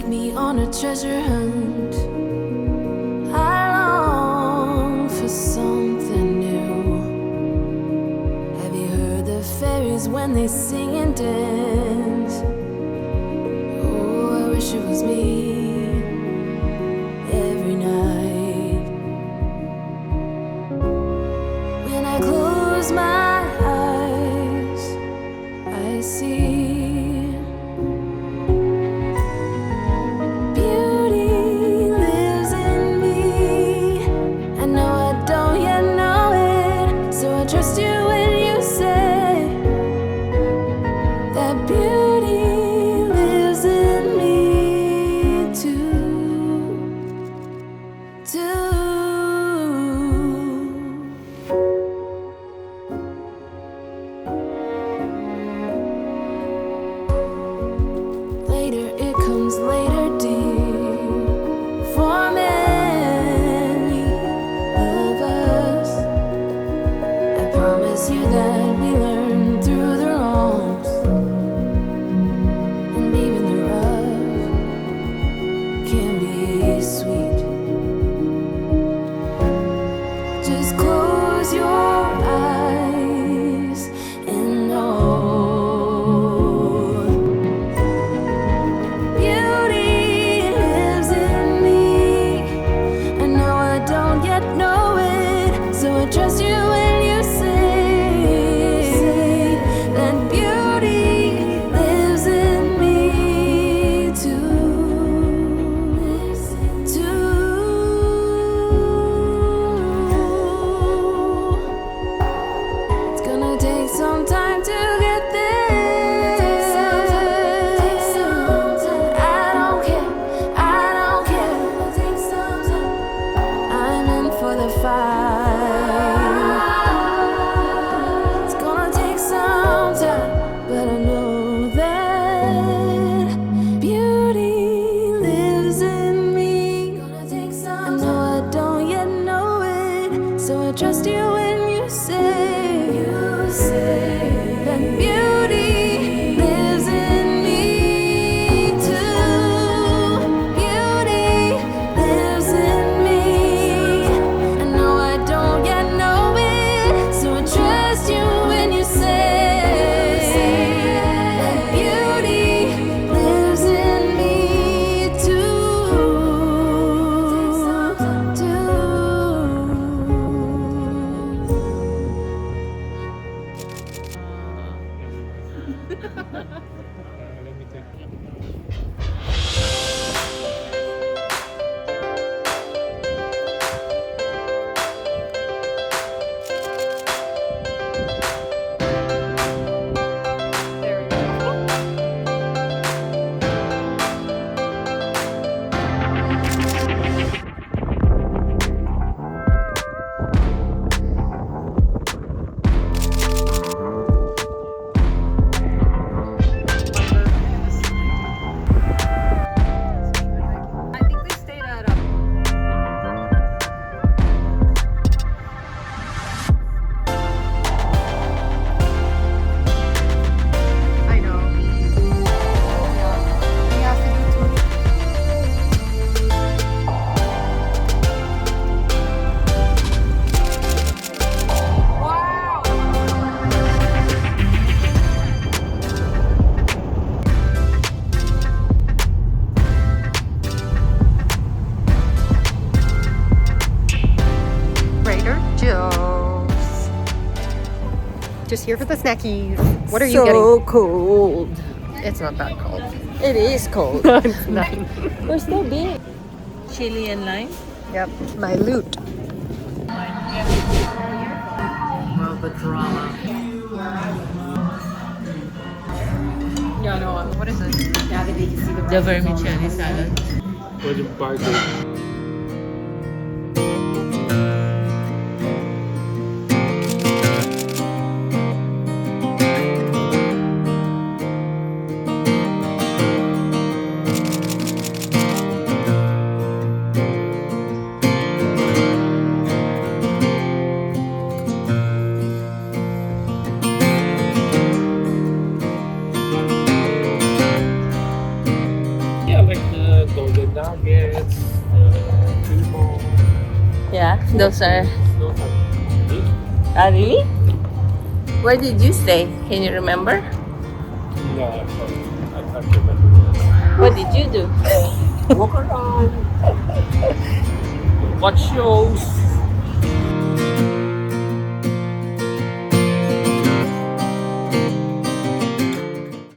take me on a treasure hunt. I long for something new. Have you heard the fairies when they sing and dance? Oh, I wish it was me every night. When I close my eyes, I see trust you when you say that beauty lives in me too. Later it comes later, dear, for many of us. Promise you that we learn through the wrongs, and even the rough can be sweet. Just close your eyes and know beauty lives in me. I know I don't yet know it, so I trust you when you say that beauty lives in me too. It's gonna take some time to get there. I don't care. I'm in for the fight. It's gonna take some time, but I know that beauty lives in me. I know I don't yet know it, so I trust you when you say that beauty lives in me too. Beauty lives in me. I know I don't yet know it, so I trust you when you say that beauty lives in me too. Let me take. There we go. I think they stayed at I know. Yeah. We have to do Wow. Trader Joe's. Just here for the snackies. What are you getting? So cold. It's not that cold. It is cold. It's not. We're still big. Chili and lime. Yep, my loot. Well, the drama. Yeah, no. What is this? Yeah, they can see the vermicelli salad. Where's the barcode? nuggets, Fremont. Yeah, those are. Those are big. Ah, really? Where did you stay? Can you remember? No, I'm sorry. I can't remember. What did you do? Walk around. Watch shows.